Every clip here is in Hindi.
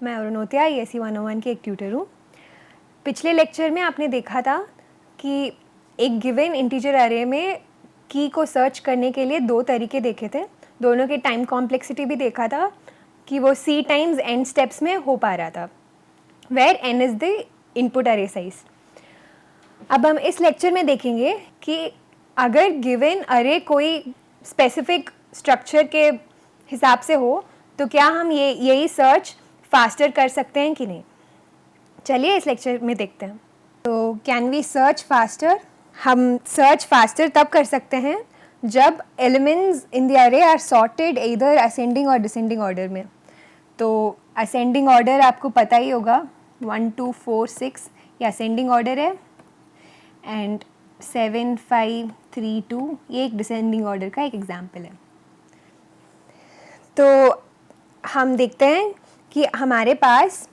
मैं अरुणोत्या ESE 101 की एक ट्यूटर हूँ। पिछले लेक्चर में आपने देखा था कि एक गिवन इंटीजर अरे में की को सर्च करने के लिए दो तरीके देखे थे। दोनों के टाइम कॉम्प्लेक्सिटी भी देखा था कि वो c टाइम्स n स्टेप्स में हो पा रहा था, where n is the input array size. अब हम इस लेक्चर में देखेंगे कि अगर गिवन अरे कोई स्पेसिफिक स्ट्रक्चर के हिसाब से हो तो क्या हम यही सर्च फास्टर कर सकते हैं कि नहीं। चलिए इस लेक्चर में देखते हैं। तो कैन वी सर्च फास्टर? हम सर्च फास्टर तब कर सकते हैं जब एलिमेंट्स इन द अरे आर सॉर्टेड इधर असेंडिंग और डिसेंडिंग ऑर्डर में। तो असेंडिंग ऑर्डर आपको पता ही होगा, 1 2 4 6 ये असेंडिंग ऑर्डर है, एंड 7 5 3 2 ये एक डिसेंडिंग ऑर्डर का एक एग्जाम्पल है। तो हम देखते हैं कि हमारे पास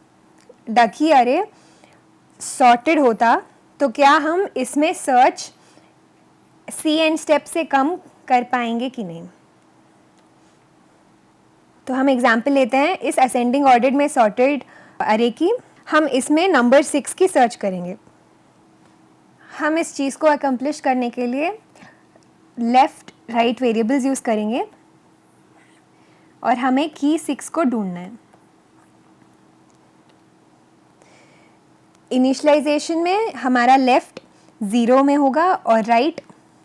डकी अरे सॉर्टेड होता तो क्या हम इसमें सर्च cn स्टेप से कम कर पाएंगे कि नहीं। तो हम एग्जाम्पल लेते हैं इस असेंडिंग ऑर्डर में सॉर्टेड अरे की। हम इसमें नंबर 6 की सर्च करेंगे। हम इस चीज़ को अकम्प्लिश करने के लिए लेफ़्ट राइट वेरिएबल्स यूज़ करेंगे और हमें की 6 को ढूंढना है। इनिशियलाइजेशन में हमारा लेफ़्ट 0 में होगा और राइट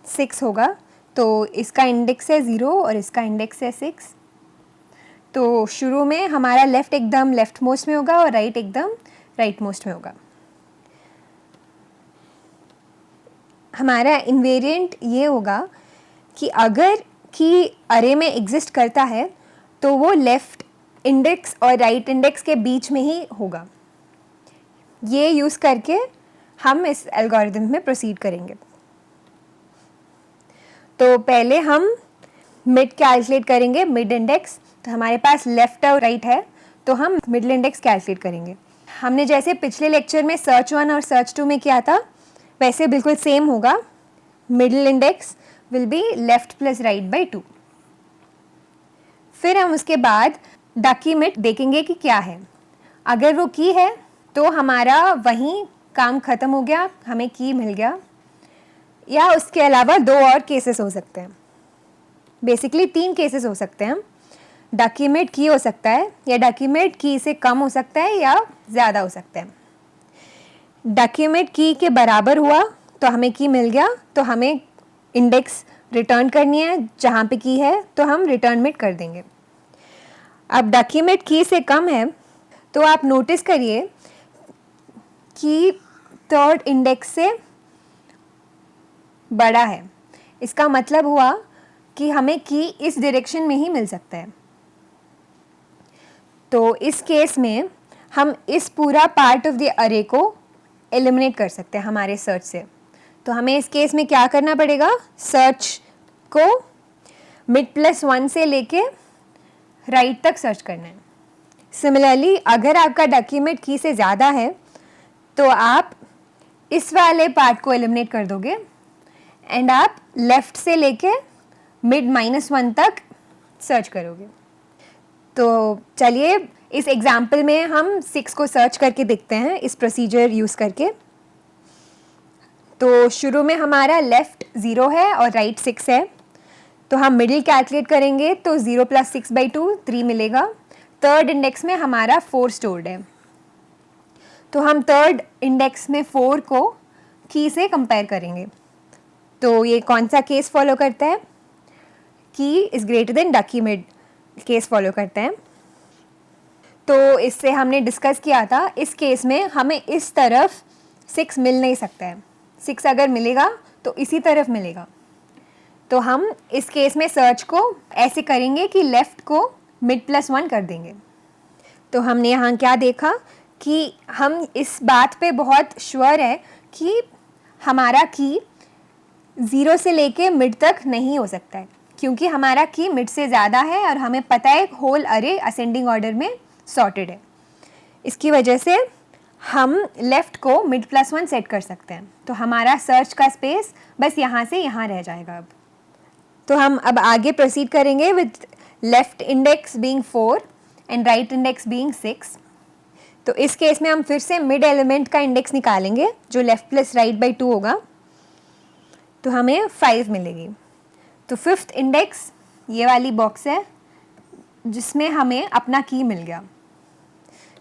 6 होगा, तो इसका इंडेक्स है 0 और इसका इंडेक्स है 6। तो शुरू में हमारा लेफ़्ट एकदम लेफ़्ट मोस्ट में होगा और राइट एकदम राइट मोस्ट में होगा। हमारा इन्वेरिएंट ये होगा कि अगर की अरे में एग्जिस्ट करता है तो वो लेफ़्ट इंडेक्स और राइट इंडेक्स के बीच में ही होगा। ये यूज़ करके हम इस एल्गोरिथम में प्रोसीड करेंगे। तो पहले हम मिड कैलकुलेट करेंगे, मिड इंडेक्स। तो हमारे पास लेफ़्ट और राइट है तो हम मिडिल इंडेक्स कैलकुलेट करेंगे। हमने जैसे पिछले लेक्चर में सर्च 1 और सर्च 2 में किया था वैसे बिल्कुल सेम होगा। Middle index will be left plus right by 2। फिर हम उसके बाद डकी मिड देखेंगे कि क्या है। अगर वो की है तो हमारा वहीं काम ख़त्म हो गया, हमें की मिल गया। या उसके अलावा दो और केसेस हो सकते हैं, बेसिकली 3 केसेस हो सकते हैं। डकी मिड की हो सकता है, या डकी मिड की से कम हो सकता है, या ज़्यादा हो सकता है। डकी मिड की के बराबर हुआ तो हमें की मिल गया, तो हमें इंडेक्स रिटर्न करनी है, जहाँ पे की है तो हम रिटर्न मिड कर देंगे। अब डकी मिड की से कम है तो आप नोटिस करिए कि थर्ड इंडेक्स से बड़ा है। इसका मतलब हुआ कि हमें की इस डायरेक्शन में ही मिल सकता है। तो इस केस में हम इस पूरा पार्ट ऑफ द अरे को एलिमिनेट कर सकते हैं हमारे सर्च से। तो हमें इस केस में क्या करना पड़ेगा, सर्च को मिड प्लस 1 से लेके राइट तक सर्च करना है। सिमिलरली अगर आपका डकी मिड की से ज़्यादा है तो आप इस वाले पार्ट को एलिमिनेट कर दोगे एंड आप लेफ़्ट से लेके मिड -1 तक सर्च करोगे। तो चलिए इस एग्जाम्पल में हम 6 को सर्च करके देखते हैं इस प्रोसीजर यूज़ करके। तो शुरू में हमारा लेफ़्ट 0 है और राइट 6 है, तो हम मिडिल कैलकुलेट करेंगे तो 0 + 6/2 3 मिलेगा। थर्ड इंडेक्स में हमारा 4 स्टोर्ड है, तो हम थर्ड इंडेक्स में 4 को की से कंपेयर करेंगे। तो ये कौन सा केस फॉलो करता है, key is greater than the key mid case follow करता है। तो इससे हमने डिस्कस किया था, इस केस में हमें इस तरफ 6 मिल नहीं सकता है। 6 अगर मिलेगा तो इसी तरफ मिलेगा। तो हम इस केस में सर्च को ऐसे करेंगे कि लेफ़्ट को मिड प्लस 1 कर देंगे। तो हमने यहाँ क्या देखा कि हम इस बात पे बहुत श्योर है कि हमारा की 0 से लेके मिड तक नहीं हो सकता है, क्योंकि हमारा की मिड से ज़्यादा है और हमें पता है होल अरे असेंडिंग ऑर्डर में सॉर्टेड है। इसकी वजह से हम लेफ़्ट को मिड प्लस 1 सेट कर सकते हैं। तो हमारा सर्च का स्पेस बस यहाँ से यहाँ रह जाएगा। अब तो हम अब आगे प्रोसीड करेंगे with left index being 4 and right index being 6। तो इस केस में हम फिर से मिड एलिमेंट का इंडेक्स निकालेंगे जो लेफ्ट प्लस राइट बाई 2 होगा, तो हमें 5 मिलेगी। तो फिफ्थ इंडेक्स ये वाली बॉक्स है जिसमें हमें अपना की मिल गया।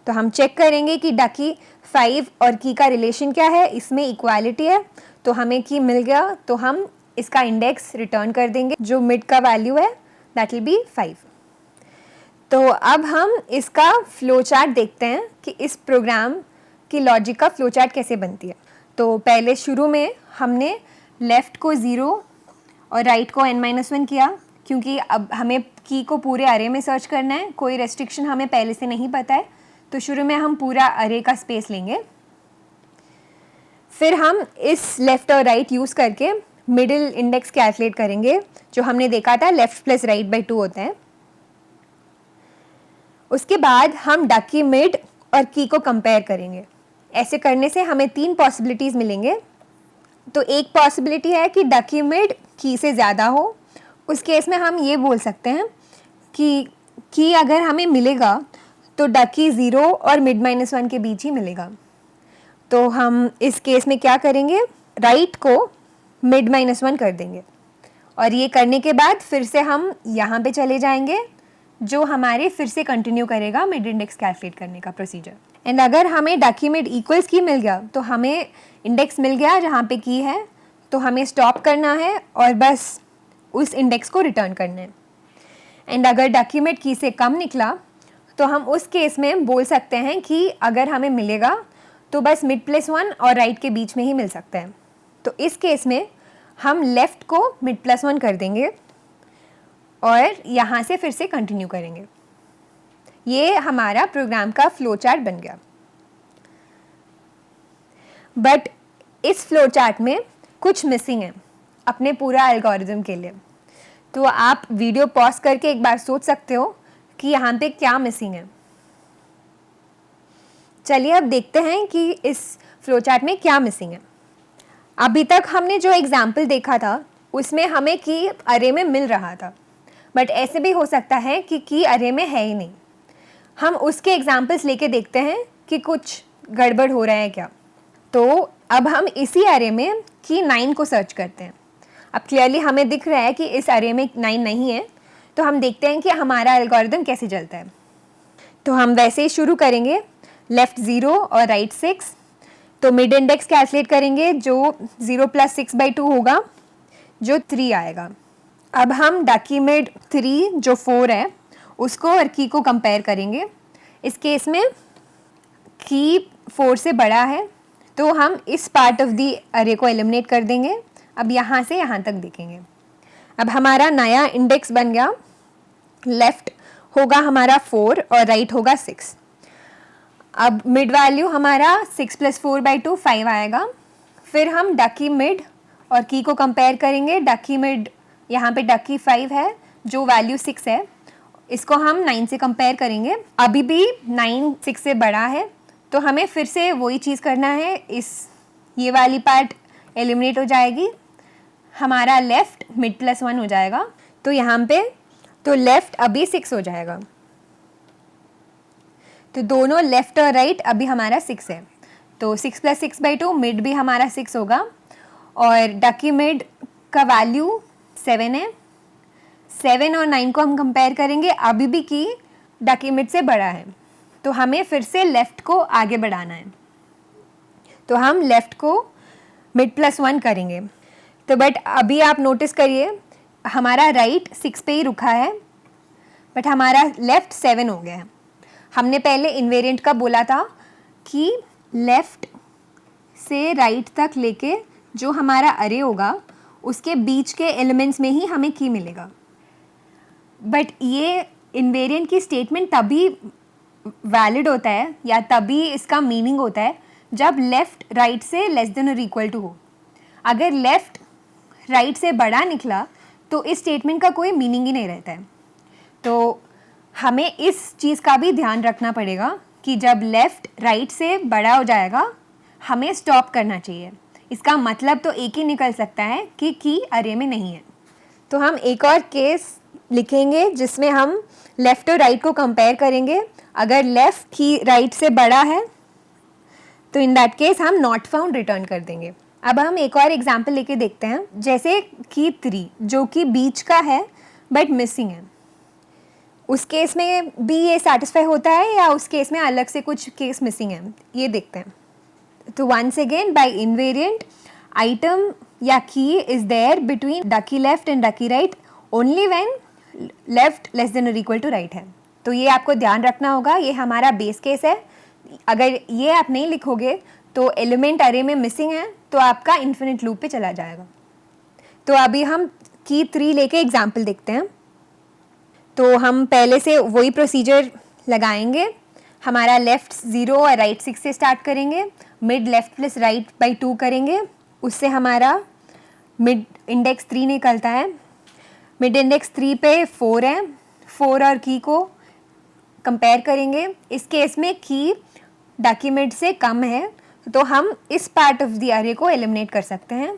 तो हम चेक करेंगे कि डकी 5 और की का रिलेशन क्या है, इसमें इक्वालिटी है, तो हमें की मिल गया। तो हम इसका इंडेक्स रिटर्न कर देंगे जो मिड का वैल्यू है, दैट विल बी 5। तो अब हम इसका फ्लो चार्ट देखते हैं कि इस प्रोग्राम की लॉजिक का फ्लो चार्ट कैसे बनती है। तो पहले शुरू में हमने लेफ़्ट को 0 और राइट को n-1 किया, क्योंकि अब हमें की को पूरे अरे में सर्च करना है, कोई रेस्ट्रिक्शन हमें पहले से नहीं पता है। तो शुरू में हम पूरा अरे का स्पेस लेंगे, फिर हम इस लेफ़्ट और राइट यूज़ करके मिडिल इंडेक्स कैलकुलेट करेंगे, जो हमने देखा था लेफ़्ट प्लस राइट बाई 2 होते हैं। उसके बाद हम डकी मिड और की को कंपेयर करेंगे। ऐसे करने से हमें 3 पॉसिबिलिटीज़ मिलेंगे। तो एक पॉसिबिलिटी है कि डकी मिड की से ज़्यादा हो। उस केस में हम ये बोल सकते हैं कि की अगर हमें मिलेगा तो डकी 0 और मिड -1 के बीच ही मिलेगा। तो हम इस केस में क्या करेंगे, राइट को मिड -1 कर देंगे, और ये करने के बाद फिर से हम यहाँ पे चले जाएंगे जो हमारे फिर से कंटिन्यू करेगा मिड इंडेक्स कैलकुलेट करने का प्रोसीजर। एंड अगर हमें डकी मिड इक्वल्स की मिल गया तो हमें इंडेक्स मिल गया जहाँ पे की है, तो हमें स्टॉप करना है और बस उस इंडेक्स को रिटर्न करना है। एंड अगर डकी मिड की से कम निकला तो हम उस केस में बोल सकते हैं कि अगर हमें मिलेगा तो बस मिड +1 और राइट के बीच में ही मिल सकता है। तो इस केस में हम लेफ़्ट को मिड +1 कर देंगे और यहाँ से फिर से कंटिन्यू करेंगे। ये हमारा प्रोग्राम का फ्लो चार्ट बन गया। बट इस फ्लो चार्ट में कुछ मिसिंग है अपने पूरा एल्गोरिथम के लिए। तो आप वीडियो पॉज करके एक बार सोच सकते हो कि यहाँ पे क्या मिसिंग है। चलिए अब देखते हैं कि इस फ्लो चार्ट में क्या मिसिंग है। अभी तक हमने जो एग्जाम्पल देखा था उसमें हमें की अरे में मिल रहा था, बट ऐसे भी हो सकता है कि की अरे में है ही नहीं। हम उसके एग्जाम्पल्स लेके देखते हैं कि कुछ गड़बड़ हो रहा है क्या। तो अब हम इसी अरे में की 9 को सर्च करते हैं। अब क्लियरली हमें दिख रहा है कि इस अरे में 9 नहीं है, तो हम देखते हैं कि हमारा एल्गोरिथम कैसे चलता है। तो हम वैसे ही शुरू करेंगे, लेफ़्ट 0 और राइट 6। तो मिड इंडेक्स कैलकुलेट करेंगे जो 0 + 6/2 होगा, जो 3 आएगा। अब हम डकी मिड 3 जो 4 है उसको और की को कंपेयर करेंगे। इस केस में की 4 से बड़ा है, तो हम इस पार्ट ऑफ दी अरे को एलिमिनेट कर देंगे। अब यहाँ से यहाँ तक देखेंगे। अब हमारा नया इंडेक्स बन गया, लेफ़्ट होगा हमारा 4 और राइट होगा 6। अब मिड वैल्यू हमारा 6 + 4/2 5 आएगा। फिर हम डकी मिड और की को कंपेयर करेंगे। डकी मिड यहाँ पे डकी 5 है जो वैल्यू 6 है, इसको हम 9 से कंपेयर करेंगे। अभी भी 9 6 से बड़ा है, तो हमें फिर से वही चीज़ करना है। ये वाली पार्ट एलिमिनेट हो जाएगी, हमारा लेफ़्ट मिड +1 हो जाएगा। तो यहाँ पे तो लेफ़्ट अभी 6 हो जाएगा। तो दोनों लेफ़्ट और राइट अभी हमारा 6 है। तो 6 + 6/2 मिड भी हमारा 6 होगा, और डकी मिड का वैल्यू 7 है। 7 और 9 को हम कंपेयर करेंगे, अभी भी की डकी मिड से बड़ा है, तो हमें फिर से लेफ़्ट को आगे बढ़ाना है। तो हम लेफ़्ट को मिड +1 करेंगे। तो बट अभी आप नोटिस करिए हमारा राइट 6 पे ही रुका है, बट हमारा लेफ़्ट 7 हो गया है। हमने पहले इन्वेरिएंट का बोला था कि लेफ़्ट से राइट तक लेके जो हमारा अरे होगा उसके बीच के एलिमेंट्स में ही हमें की मिलेगा। बट ये इन्वेरिएंट की स्टेटमेंट तभी वैलिड होता है या तभी इसका मीनिंग होता है जब लेफ़्ट राइट से लेस देन और इक्वल टू हो। अगर लेफ़्ट राइट से बड़ा निकला तो इस स्टेटमेंट का कोई मीनिंग ही नहीं रहता है। तो हमें इस चीज़ का भी ध्यान रखना पड़ेगा कि जब लेफ़्ट राइट से बड़ा हो जाएगा हमें स्टॉप करना चाहिए। इसका मतलब तो एक ही निकल सकता है कि अरे में नहीं है। तो हम एक और केस लिखेंगे जिसमें हम लेफ़्ट और राइट को कंपेयर करेंगे। अगर लेफ़्ट की राइट से बड़ा है तो इन दैट केस हम नॉट फाउंड रिटर्न कर देंगे। अब हम एक और एग्जांपल लेके देखते हैं, जैसे की 3 जो कि बीच का है बट मिसिंग है। उस केस में भी ये सेटिस्फाई होता है या उस केस में अलग से कुछ केस मिसिंग है, ये देखते हैं। तो once again by invariant item या key is there between the key left and the key right only when left less than और इक्वल टू राइट है। तो ये आपको ध्यान रखना होगा, ये हमारा बेस केस है। अगर ये आप नहीं लिखोगे तो एलिमेंट अरे में मिसिंग है तो आपका इन्फिनिट लूप पे चला जाएगा। तो अभी हम की 3 लेके एग्जाम्पल देखते हैं। तो हम पहले से वही प्रोसीजर लगाएंगे। हमारा लेफ्ट 0 और राइट 6 से स्टार्ट करेंगे, mid left plus right by 2 करेंगे, उससे हमारा मिड इंडेक्स 3 निकलता है। मिड इंडेक्स 3 पे 4 है, 4 और की को कंपेयर करेंगे। इस केस में की डकी मिड से कम है तो हम इस पार्ट ऑफ द अरे को एलिमिनेट कर सकते हैं।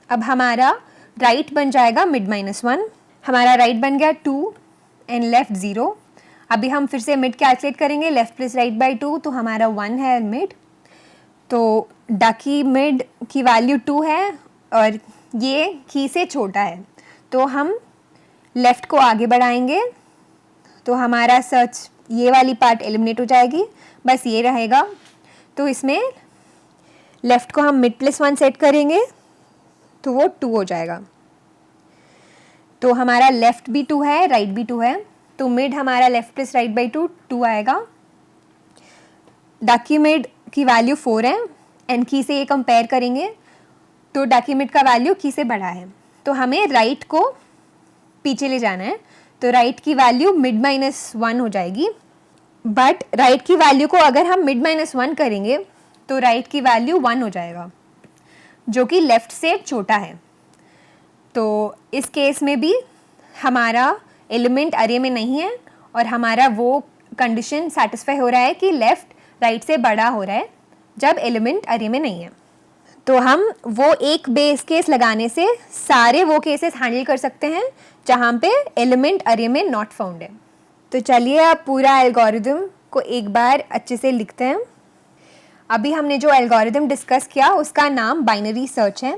अब हमारा राइट बन जाएगा मिड -1, हमारा राइट बन गया 2 एंड लेफ्ट 0। अभी हम फिर से मिड कैलकुलेट करेंगे, लेफ्ट प्लस राइट बाई 2 तो हमारा 1 है मिड। तो डकी मिड की वैल्यू 2 है और ये की से छोटा है तो हम लेफ़्ट को आगे बढ़ाएंगे। तो हमारा सर्च ये वाली पार्ट एलिमिनेट हो जाएगी, बस ये रहेगा। तो इसमें लेफ़्ट को हम मिड +1 सेट करेंगे तो वो 2 हो जाएगा। तो हमारा लेफ़्ट भी 2 है, राइट भी 2 है, तो मिड हमारा लेफ़्ट प्लस राइट बाई 2 आएगा। डकी मिड की वैल्यू 4 है एंड की से ये कंपेयर करेंगे तो डकी मिड का वैल्यू की से बड़ा है तो हमें राइट को पीछे ले जाना है। तो राइट की वैल्यू मिड -1 हो जाएगी, बट राइट की वैल्यू को अगर हम मिड -1 करेंगे तो राइट की वैल्यू 1 हो जाएगा जो कि लेफ़्ट से छोटा है। तो इस केस में भी हमारा एलिमेंट अरे में नहीं है और हमारा वो कंडीशन सेटिस्फाई हो रहा है कि लेफ़्ट राइट से बड़ा हो रहा है जब एलिमेंट अरे में नहीं है। तो हम वो एक बेस केस लगाने से सारे वो केसेस हैंडल कर सकते हैं जहाँ पे एलिमेंट अरे में नॉट फाउंड है। तो चलिए अब पूरा एल्गोरिदम को एक बार अच्छे से लिखते हैं। अभी हमने जो एल्गोरिदम डिस्कस किया उसका नाम बाइनरी सर्च है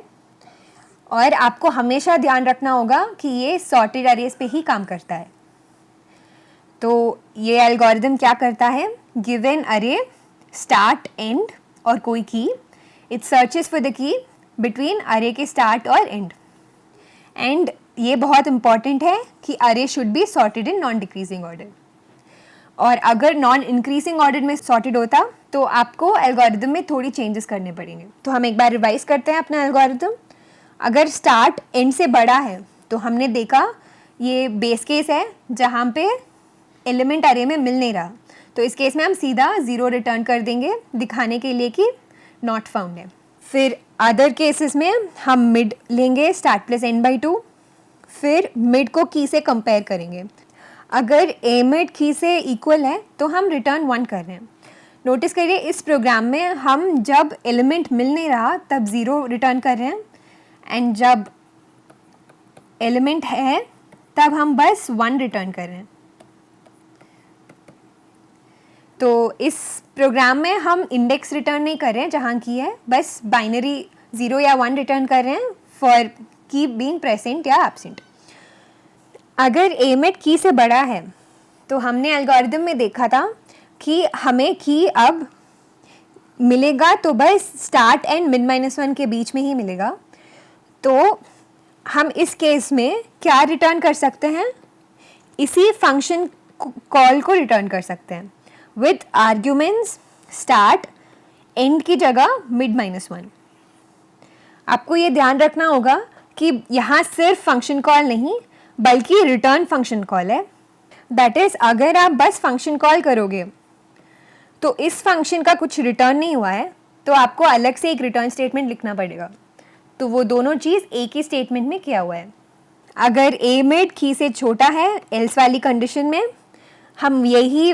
और आपको हमेशा ध्यान रखना होगा कि ये सॉर्टेड अरेज पे ही काम करता है। तो ये एल्गोरिदम क्या करता है, गिवन अरे स्टार्ट एंड और कोई की, it searches for the key between अरे के स्टार्ट और एंड ये बहुत इंपॉर्टेंट है कि अरे should be sorted in non decreasing order. और अगर नॉन इंक्रीजिंग ऑर्डर में सॉर्टेड होता तो आपको एल्गोरिदम में थोड़ी चेंजेस करने पड़ेंगे। तो हम एक बार रिवाइज करते हैं अपना एल्गोरिदम। अगर स्टार्ट एंड से बड़ा है तो हमने देखा ये बेस केस है जहाँ पे एलिमेंट अरे में मिल नहीं रहा, तो इस केस में हम सीधा 0 रिटर्न कर देंगे दिखाने के लिए कि नॉट फाउंड है। फिर अदर केसेस में हम मिड लेंगे स्टार्ट प्लस एंड बाई 2, फिर मिड को की से कंपेयर करेंगे। अगर ए मिड की से इक्वल है तो हम रिटर्न 1 कर रहे हैं। नोटिस करिए इस प्रोग्राम में हम जब एलिमेंट मिल नहीं रहा तब 0 रिटर्न कर रहे हैं एंड जब एलिमेंट है तब हम बस 1 रिटर्न कर रहे हैं। तो इस प्रोग्राम में हम इंडेक्स रिटर्न नहीं कर रहे हैं जहाँ की है, बस बाइनरी 0 या 1 रिटर्न कर रहे हैं फॉर की बीइंग प्रेजेंट या एब्सेंट। अगर ए मिड की से बड़ा है तो हमने एल्गोरिदम में देखा था कि हमें की अब मिलेगा तो बस स्टार्ट एंड मिड -1 के बीच में ही मिलेगा। तो हम इस केस में क्या रिटर्न कर सकते हैं, इसी फंक्शन कॉल को रिटर्न कर सकते हैं विद आर्ग्यूमेंट्स स्टार्ट एंड की जगह मिड -1। आपको ये ध्यान रखना होगा कि यहाँ सिर्फ फंक्शन कॉल नहीं बल्कि रिटर्न फंक्शन कॉल है। दैट इज़ अगर आप बस फंक्शन कॉल करोगे तो इस फंक्शन का कुछ रिटर्न नहीं हुआ है तो आपको अलग से एक रिटर्न स्टेटमेंट लिखना पड़ेगा। तो वो दोनों चीज़ एक ही स्टेटमेंट में किया हुआ है। अगर ए मिड की से छोटा है एल्स वाली कंडीशन में हम यही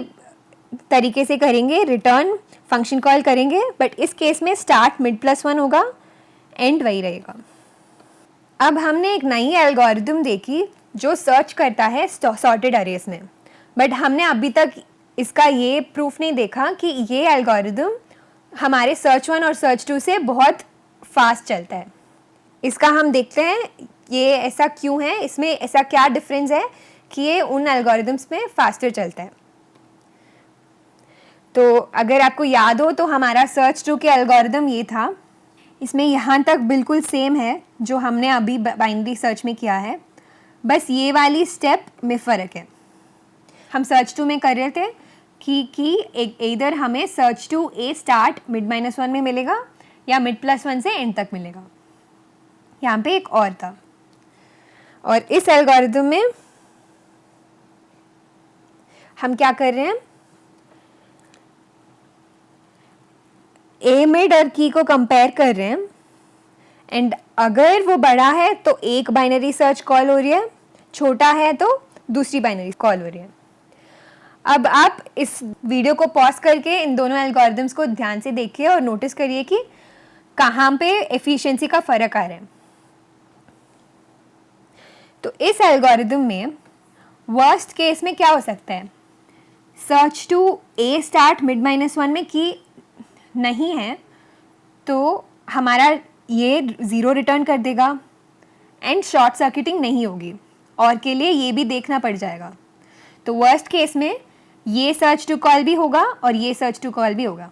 तरीके से करेंगे, रिटर्न फंक्शन कॉल करेंगे, बट इस केस में स्टार्ट मिड +1 होगा, एंड वही रहेगा। अब हमने एक नई एल्गोरिदम देखी जो सर्च करता है सॉर्टेड अरेज में। बट हमने अभी तक इसका ये प्रूफ नहीं देखा कि ये एल्गोरिदम हमारे सर्च 1 और सर्च 2 से बहुत फास्ट चलता है। इसका हम देखते हैं ये ऐसा क्यों है, इसमें ऐसा क्या डिफरेंस है कि ये उन एल्गोरिदम्स में फास्टर चलता है। तो अगर आपको याद हो तो हमारा सर्च 2 के एल्गोरिदम ये था, इसमें यहाँ तक बिल्कुल सेम है जो हमने अभी बाइनरी सर्च में किया है, बस ये वाली स्टेप में फ़र्क है। हम सर्च 2 में कर रहे थे कि इधर हमें सर्च 2 ए स्टार्ट मिड -1 में मिलेगा या मिड +1 से एंड तक मिलेगा। यहाँ पे एक और था, और इस एल्गोरिदम में हम क्या कर रहे हैं, ए मिड और की को कंपेयर कर रहे हैं, एंड अगर वो बड़ा है तो एक बाइनरी सर्च कॉल हो रही है, छोटा है तो दूसरी बाइनरी कॉल हो रही है। अब आप इस वीडियो को पॉज करके इन दोनों एल्गोरिदम्स को ध्यान से देखिए और नोटिस करिए कि कहाँ पे एफिशिएंसी का फ़र्क आ रहा है। तो इस एल्गोरिदम में वर्स्ट केस में क्या हो सकता है, सर्च 2 ए स्टार्ट मिड -1 में की नहीं है तो हमारा ये 0 रिटर्न कर देगा एंड शॉर्ट सर्किटिंग नहीं होगी, और के लिए ये भी देखना पड़ जाएगा। तो वर्स्ट केस में ये सर्च 2 कॉल भी होगा और ये सर्च 2 कॉल भी होगा।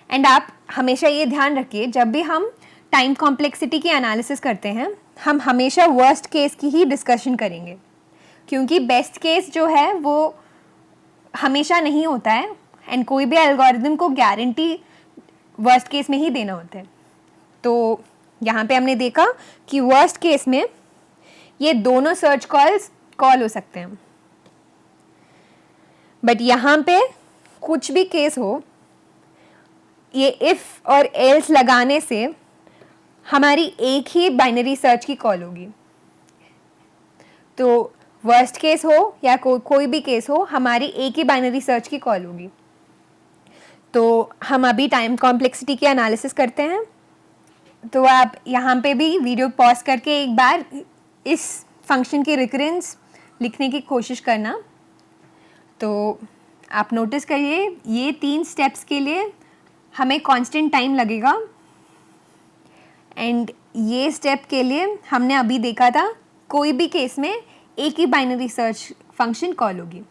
एंड आप हमेशा ये ध्यान रखिए, जब भी हम टाइम कॉम्प्लेक्सिटी की एनालिसिस करते हैं हम हमेशा वर्स्ट केस की ही डिस्कशन करेंगे, क्योंकि बेस्ट केस जो है वो हमेशा नहीं होता है, एंड कोई भी एल्गोरिदम को गारंटी वर्स्ट केस में ही देना होता है। तो यहाँ पे हमने देखा कि वर्स्ट केस में ये दोनों सर्च कॉल्स कॉल हो सकते हैं, बट यहाँ पे कुछ भी केस हो, ये इफ़ और एल्स लगाने से हमारी एक ही बाइनरी सर्च की कॉल होगी। तो वर्स्ट केस हो या कोई भी केस हो, हमारी एक ही बाइनरी सर्च की कॉल होगी। तो हम अभी टाइम कॉम्प्लेक्सिटी की एनालिसिस करते हैं। तो आप यहाँ पे भी वीडियो पॉज करके एक बार इस फंक्शन की रिकरेंस लिखने की कोशिश करना। तो आप नोटिस करिए ये 3 स्टेप्स के लिए हमें कांस्टेंट टाइम लगेगा, एंड ये स्टेप के लिए हमने अभी देखा था कोई भी केस में एक ही बाइनरी सर्च फंक्शन कॉल होगी।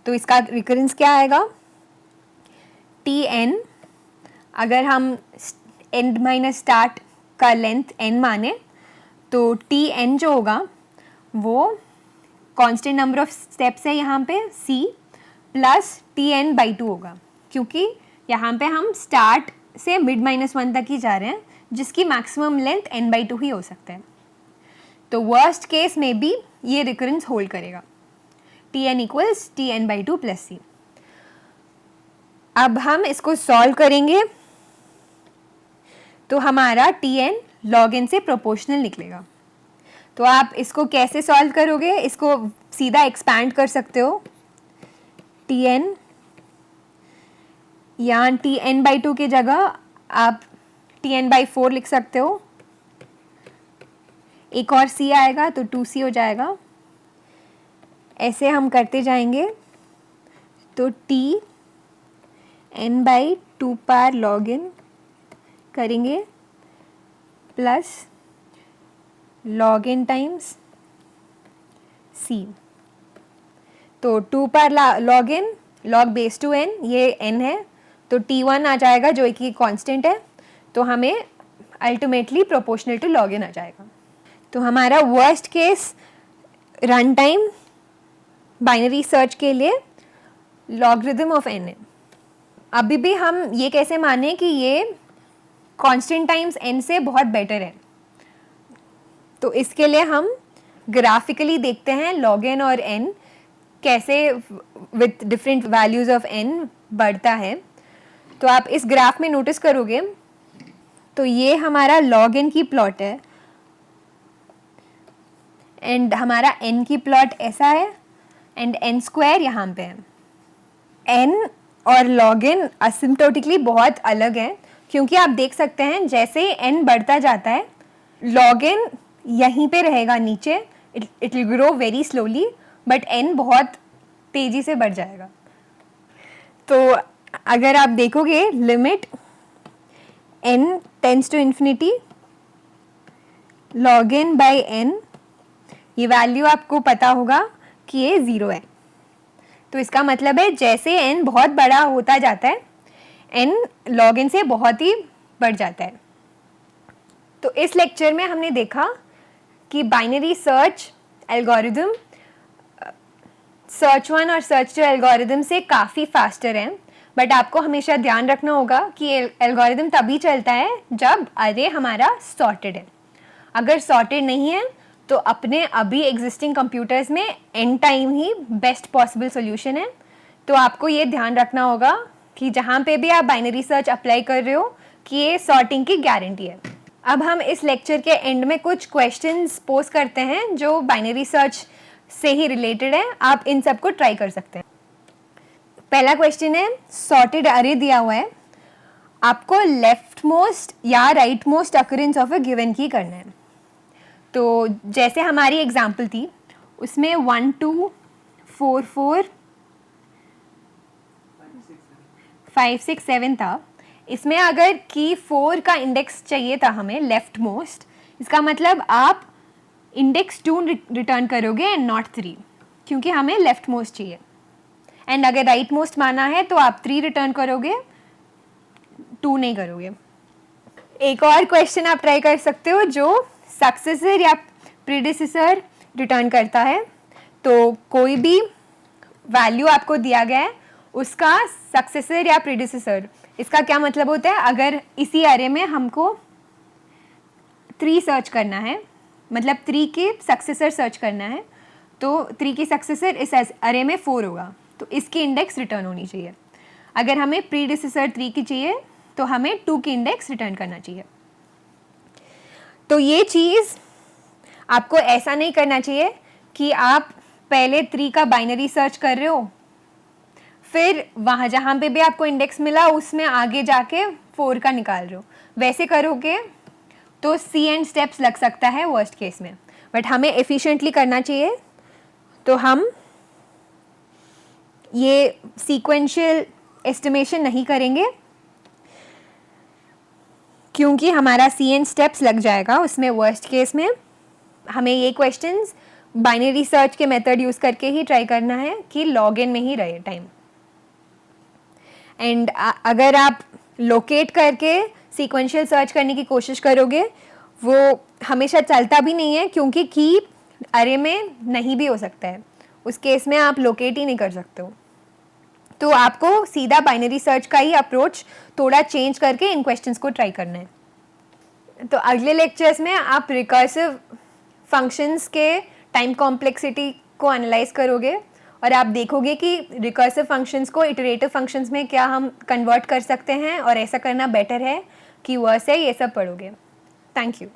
तो इसका रिकरेंस क्या आएगा, Tn, अगर हम एंड माइनस स्टार्ट का लेंथ n माने तो Tn जो होगा वो कांस्टेंट नंबर ऑफ स्टेप्स है यहाँ पे c प्लस Tn/2 होगा, क्योंकि यहाँ पे हम स्टार्ट से मिड -1 तक ही जा रहे हैं, जिसकी मैक्सिमम लेंथ n/2 ही हो सकता है। तो वर्स्ट केस में भी ये रिकरेंस होल्ड करेगा, Tn = Tn/2 + c। अब हम इसको सॉल्व करेंगे तो हमारा Tn log n से प्रोपोर्शनल निकलेगा। तो आप इसको कैसे सॉल्व करोगे, इसको सीधा एक्सपैंड कर सकते हो। Tn यहाँ Tn/2 की जगह आप Tn/4 लिख सकते हो, एक और c आएगा तो 2c हो जाएगा। ऐसे हम करते जाएंगे तो Tn/2 पार log n करेंगे plus log n times c। तो 2 पार log n log base two n, ये n है तो T1 आ जाएगा जो एक ही कांस्टेंट है, तो हमें ultimately proportional to log n आ जाएगा। तो हमारा worst case run time binary search के लिए लॉगरिथम ऑफ n है। अभी भी हम ये कैसे माने कि ये कांस्टेंट टाइम्स n से बहुत बेटर है, तो इसके लिए हम ग्राफिकली देखते हैं log n और n कैसे with different values of n बढ़ता है। तो आप इस ग्राफ में नोटिस करोगे तो ये हमारा log n की प्लॉट है, एंड हमारा n की प्लॉट ऐसा है, एंड n² यहाँ पे है। n और log n असिम्प्टोटिकली बहुत अलग है, क्योंकि आप देख सकते हैं जैसे n बढ़ता जाता है log n यहीं पे रहेगा नीचे, it will grow very slowly, but n बहुत तेजी से बढ़ जाएगा। तो अगर आप देखोगे limit n tends to infinity log n by n, ये वैल्यू आपको पता होगा कि ये 0 है। तो इसका मतलब है जैसे n बहुत बड़ा होता जाता है n log n से बहुत ही बढ़ जाता है। तो इस लेक्चर में हमने देखा कि बाइनरी सर्च एल्गोरिदम सर्च 1 और सर्च 2 एल्गोरिदम से काफ़ी फास्टर है, बट आपको हमेशा ध्यान रखना होगा कि एल्गोरिदम तभी चलता है जब अरे हमारा सॉर्टेड है। अगर सॉर्टेड नहीं है तो अपने अभी एग्जिस्टिंग कंप्यूटर्स में एन टाइम ही बेस्ट पॉसिबल सोल्यूशन है। तो आपको ये ध्यान रखना होगा कि जहाँ पे भी आप बाइनरी सर्च अप्लाई कर रहे हो कि ये सॉर्टिंग की गारंटी है। अब हम इस लेक्चर के एंड में कुछ क्वेश्चंस पोस्ट करते हैं जो बाइनरी सर्च से ही रिलेटेड है, आप इन सब को ट्राई कर सकते हैं। पहला क्वेश्चन है, सॉर्टेड अरे दिया हुआ है, आपको लेफ्ट मोस्ट या right most occurrence of a given की करना है। तो जैसे हमारी एग्जाम्पल थी उसमें 1 2 4 4 5 6 7 था। इसमें अगर की 4 का इंडेक्स चाहिए था हमें लेफ्ट मोस्ट, इसका मतलब आप इंडेक्स 2 रिटर्न करोगे एंड नॉट 3, क्योंकि हमें लेफ्ट मोस्ट चाहिए। एंड अगर राइट मोस्ट माना है तो आप 3 रिटर्न करोगे, 2 नहीं करोगे। एक और क्वेश्चन आप ट्राई कर सकते हो जो सक्सेसर या प्रीडिसेसर रिटर्न करता है। तो कोई भी वैल्यू आपको दिया गया है उसका सक्सेसर या प्रीडिसेसर, इसका क्या मतलब होता है, अगर इसी अरे में हमको 3 सर्च करना है, मतलब 3 के सक्सेसर सर्च करना है, तो 3 की सक्सेसर इस अरे में 4 होगा, तो इसकी इंडेक्स रिटर्न होनी चाहिए। अगर हमें प्रीडिसेसर 3 की चाहिए तो हमें 2 की इंडेक्स रिटर्न करना चाहिए। तो ये चीज़ आपको ऐसा नहीं करना चाहिए कि आप पहले 3 का बाइनरी सर्च कर रहे हो, फिर वहाँ जहाँ पे भी आपको इंडेक्स मिला उसमें आगे जाके 4 का निकाल रहे हो। वैसे करोगे तो सी एंड स्टेप्स लग सकता है वर्स्ट केस में, बट हमें एफिशिएंटली करना चाहिए। तो हम ये सीक्वेंशियल एस्टिमेशन नहीं करेंगे क्योंकि हमारा सी एंड स्टेप्स लग जाएगा उसमें वर्स्ट केस में। हमें ये क्वेश्चंस बाइनरी सर्च के मेथड यूज़ करके ही ट्राई करना है कि लॉग इन में ही रहे टाइम। एंड अगर आप लोकेट करके सीक्वेंशियल सर्च करने की कोशिश करोगे वो हमेशा चलता भी नहीं है, क्योंकि की अरे में नहीं भी हो सकता है, उस केस में आप लोकेट ही नहीं कर सकते हो। तो आपको सीधा बाइनरी सर्च का ही अप्रोच थोड़ा चेंज करके इन क्वेश्चंस को ट्राई करना है। तो अगले लेक्चर्स में आप रिकर्सिव फंक्शंस के टाइम कॉम्प्लेक्सिटी को एनालाइज करोगे और आप देखोगे कि रिकर्सिव फंक्शंस को इटरेटिव फंक्शंस में क्या हम कन्वर्ट कर सकते हैं और ऐसा करना बेटर है कि वर्स है, ये सब पढ़ोगे। Thank you.